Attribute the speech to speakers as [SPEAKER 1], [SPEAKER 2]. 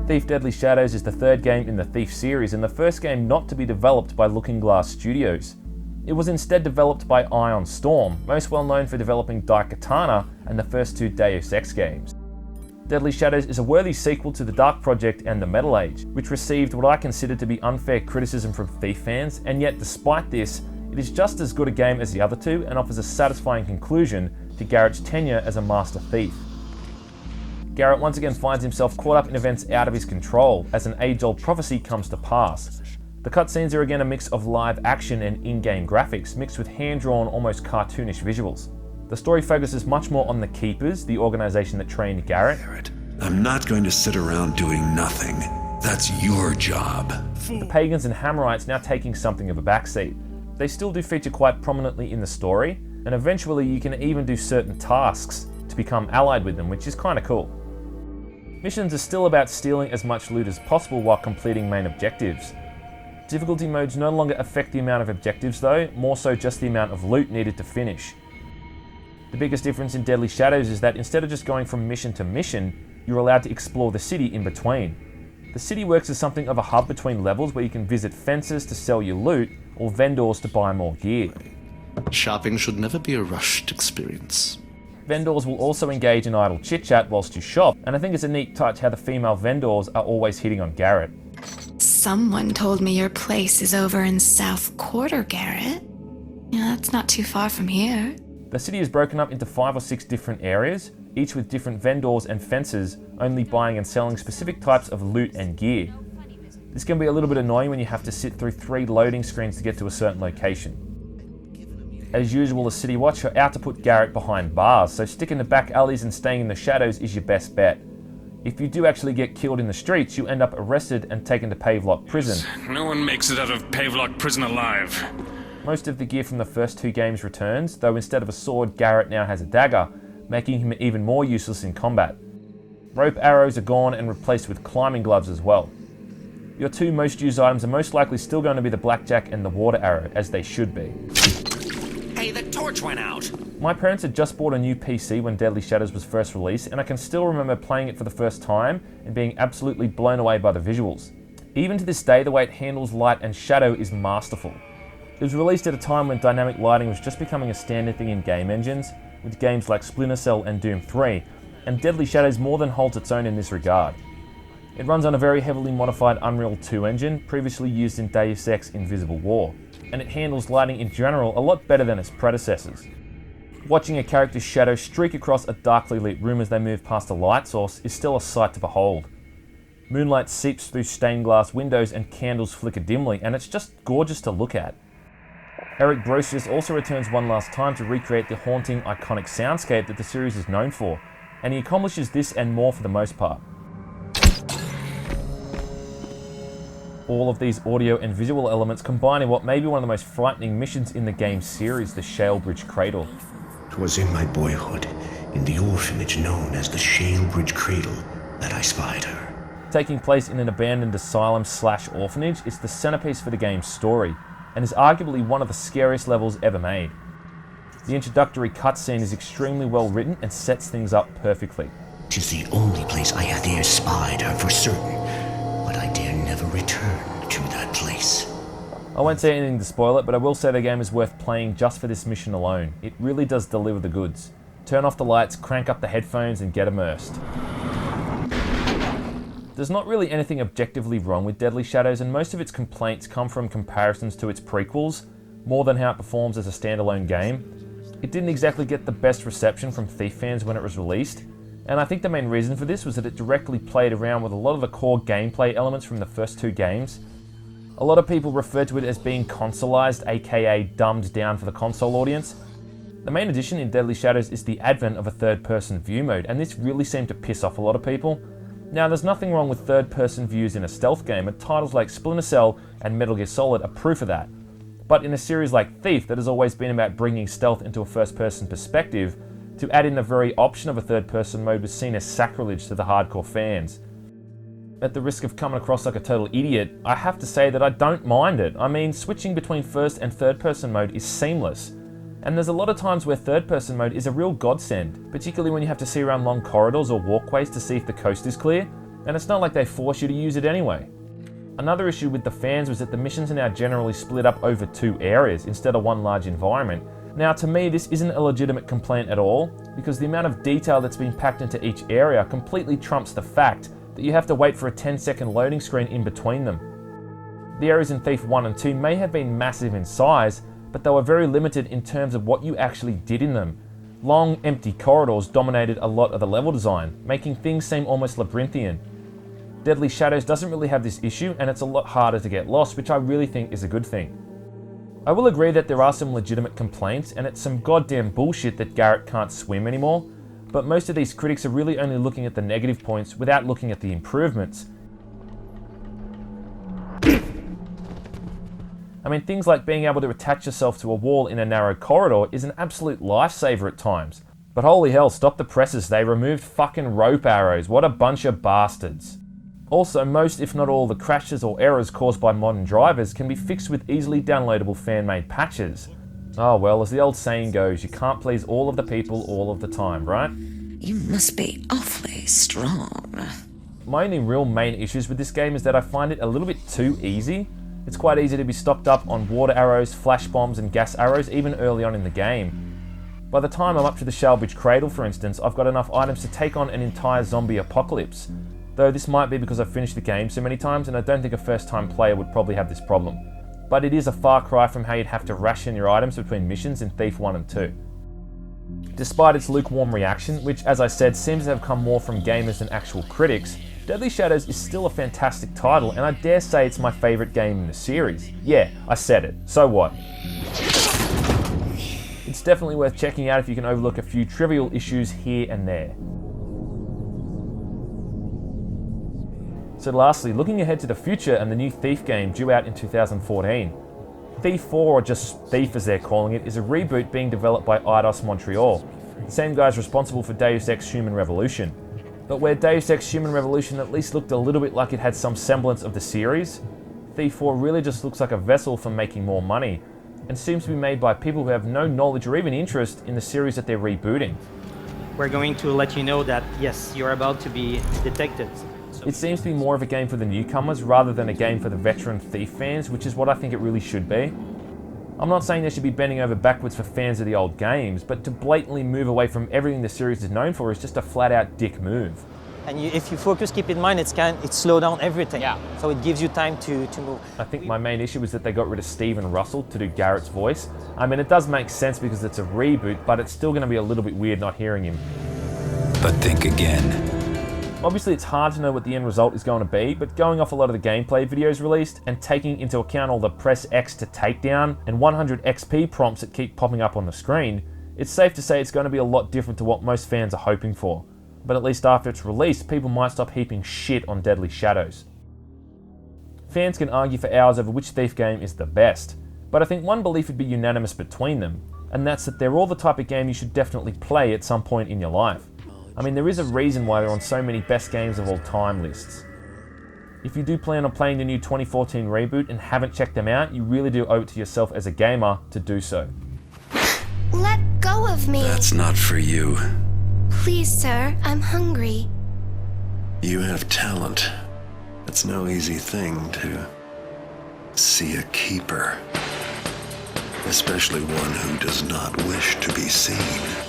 [SPEAKER 1] Thief Deadly Shadows is the third game in the Thief series and the first game not to be developed by Looking Glass Studios. It was instead developed by Ion Storm, most well known for developing Daikatana and the first two Deus Ex games. Deadly Shadows is a worthy sequel to the Dark Project and the Metal Age, which received what I consider to be unfair criticism from Thief fans, and yet despite this, it is just as good a game as the other two and offers a satisfying conclusion to Garrett's tenure as a master thief. Garrett once again finds himself caught up in events out of his control as an age-old prophecy comes to pass. The cutscenes are again a mix of live action and in-game graphics mixed with hand-drawn, almost cartoonish visuals. The story focuses much more on the Keepers, the organisation that trained Garrett.
[SPEAKER 2] I'm not going to sit around doing nothing. That's your job.
[SPEAKER 1] The Pagans and Hammerites now taking something of a backseat. They still do feature quite prominently in the story, and eventually you can even do certain tasks to become allied with them, which is kinda cool. Missions are still about stealing as much loot as possible while completing main objectives. Difficulty modes no longer affect the amount of objectives though, more so just the amount of loot needed to finish. The biggest difference in Deadly Shadows is that instead of just going from mission to mission, you're allowed to explore the city in between. The city works as something of a hub between levels where you can visit fences to sell your loot or vendors to buy more gear.
[SPEAKER 3] Shopping should never be a rushed experience.
[SPEAKER 1] Vendors will also engage in idle chit-chat whilst you shop, and I think it's a neat touch how the female vendors are always hitting on Garrett.
[SPEAKER 4] Someone told me your place is over in South Quarter, Garrett. Yeah, that's not too far from here.
[SPEAKER 1] The city is broken up into 5 or 6 different areas, each with different vendors and fences, only buying and selling specific types of loot and gear. This can be a little bit annoying when you have to sit through 3 loading screens to get to a certain location. As usual, the City Watch are out to put Garrett behind bars, so sticking to back alleys and staying in the shadows is your best bet. If you do actually get killed in the streets, you end up arrested and taken to Pavelock Prison.
[SPEAKER 5] No one makes it out of Pavelock Prison alive.
[SPEAKER 1] Most of the gear from the first 2 games returns, though instead of a sword, Garrett now has a dagger, making him even more useless in combat. Rope arrows are gone and replaced with climbing gloves as well. Your 2 most used items are most likely still going to be the blackjack and the water arrow, as they should be.
[SPEAKER 6] Hey, the torch went out!
[SPEAKER 1] My parents had just bought a new PC when Deadly Shadows was first released, and I can still remember playing it for the first time and being absolutely blown away by the visuals. Even to this day, the way it handles light and shadow is masterful. It was released at a time when dynamic lighting was just becoming a standard thing in game engines, with games like Splinter Cell and Doom 3, and Deadly Shadows more than holds its own in this regard. It runs on a very heavily modified Unreal 2 engine, previously used in Deus Ex Invisible War, and it handles lighting in general a lot better than its predecessors. Watching a character's shadow streak across a darkly lit room as they move past a light source is still a sight to behold. Moonlight seeps through stained glass windows and candles flicker dimly, and it's just gorgeous to look at. Eric Brocious also returns one last time to recreate the haunting, iconic soundscape that the series is known for, and he accomplishes this and more for the most part. All of these audio and visual elements combine in what may be one of the most frightening missions in the game series, the Shalebridge Cradle.
[SPEAKER 7] 'Twas in my boyhood, in the orphanage known as the Shalebridge Cradle, that I spied her.
[SPEAKER 1] Taking place in an abandoned asylum/orphanage, it's the centerpiece for the game's story, and is arguably one of the scariest levels ever made. The introductory cutscene is extremely well written and sets things up perfectly.
[SPEAKER 7] 'Tis the only place I had there spied her for certain, but I dare never return to that place.
[SPEAKER 1] I won't say anything to spoil it, but I will say the game is worth playing just for this mission alone. It really does deliver the goods. Turn off the lights, crank up the headphones, and get immersed. There's not really anything objectively wrong with Deadly Shadows, and most of its complaints come from comparisons to its prequels, more than how it performs as a standalone game. It didn't exactly get the best reception from Thief fans when it was released, and I think the main reason for this was that it directly played around with a lot of the core gameplay elements from the first 2 games. A lot of people refer to it as being consoleized, aka dumbed down for the console audience. The main addition in Deadly Shadows is the advent of a third-person view mode, and this really seemed to piss off a lot of people. Now, there's nothing wrong with third-person views in a stealth game, and titles like Splinter Cell and Metal Gear Solid are proof of that. But in a series like Thief, that has always been about bringing stealth into a first-person perspective, to add in the very option of a third-person mode was seen as sacrilege to the hardcore fans. At the risk of coming across like a total idiot, I have to say that I don't mind it. I mean, switching between first and third-person mode is seamless. And there's a lot of times where third-person mode is a real godsend, particularly when you have to see around long corridors or walkways to see if the coast is clear. and it's not like they force you to use it anyway. Another issue with the fans was that the missions are now generally split up over 2 areas instead of one large environment. Now to me this isn't a legitimate complaint at all, because the amount of detail that's been packed into each area completely trumps the fact that you have to wait for a 10-second loading screen in between them. The areas in Thief 1 and 2 may have been massive in size, but they were very limited in terms of what you actually did in them. Long, empty corridors dominated a lot of the level design, making things seem almost labyrinthian. Deadly Shadows doesn't really have this issue, and it's a lot harder to get lost, which I really think is a good thing. I will agree that there are some legitimate complaints, and it's some goddamn bullshit that Garrett can't swim anymore, but most of these critics are really only looking at the negative points without looking at the improvements. I mean, things like being able to attach yourself to a wall in a narrow corridor is an absolute lifesaver at times. But holy hell, stop the presses, they removed fucking rope arrows, what a bunch of bastards. Also, most if not all the crashes or errors caused by modern drivers can be fixed with easily downloadable fan-made patches. Oh well, as the old saying goes, you can't please all of the people all of the time, right?
[SPEAKER 8] You must be awfully strong.
[SPEAKER 1] My only real main issues with this game is that I find it a little bit too easy. It's quite easy to be stocked up on water arrows, flash bombs and gas arrows even early on in the game. By the time I'm up to the Shellbridge Cradle, for instance, I've got enough items to take on an entire zombie apocalypse. Though this might be because I've finished the game so many times and I don't think a first-time player would probably have this problem. But it is a far cry from how you'd have to ration your items between missions in Thief 1 and 2. Despite its lukewarm reaction, which as I said seems to have come more from gamers than actual critics, Deadly Shadows is still a fantastic title, and I dare say it's my favourite game in the series. Yeah, I said it. So what? It's definitely worth checking out if you can overlook a few trivial issues here and there. So lastly, looking ahead to the future and the new Thief game due out in 2014. Thief 4, or just Thief as they're calling it, is a reboot being developed by Eidos Montreal, the same guys responsible for Deus Ex Human Revolution. But where Deus Ex Human Revolution at least looked a little bit like it had some semblance of the series, Thief 4 really just looks like a vessel for making more money, and seems to be made by people who have no knowledge or even interest in the series that they're rebooting.
[SPEAKER 9] We're going to let you know that, yes, you're about to be detected.
[SPEAKER 1] It seems to be more of a game for the newcomers rather than a game for the veteran Thief fans, which is what I think it really should be. I'm not saying they should be bending over backwards for fans of the old games, but to blatantly move away from everything the series is known for is just a flat-out dick move.
[SPEAKER 9] And if you focus, keep in mind, it slow down everything. Yeah. So it gives you time to move.
[SPEAKER 1] I think my main issue is that they got rid of Stephen Russell to do Garrett's voice. I mean, it does make sense because it's a reboot, but it's still going to be a little bit weird not hearing him.
[SPEAKER 10] But think again.
[SPEAKER 1] Obviously it's hard to know what the end result is going to be, but going off a lot of the gameplay videos released and taking into account all the press X to takedown and 100 XP prompts that keep popping up on the screen, it's safe to say it's going to be a lot different to what most fans are hoping for. But at least after it's released, people might stop heaping shit on Deadly Shadows. Fans can argue for hours over which Thief game is the best, but I think one belief would be unanimous between them, and that's that they're all the type of game you should definitely play at some point in your life. I mean, there is a reason why they're on so many best games of all time lists. If you do plan on playing the new 2014 reboot and haven't checked them out, you really do owe it to yourself as a gamer to do so.
[SPEAKER 4] Let go of me.
[SPEAKER 2] That's not for you.
[SPEAKER 4] Please, sir, I'm hungry.
[SPEAKER 2] You have talent. It's no easy thing to see a keeper, especially one who does not wish to be seen.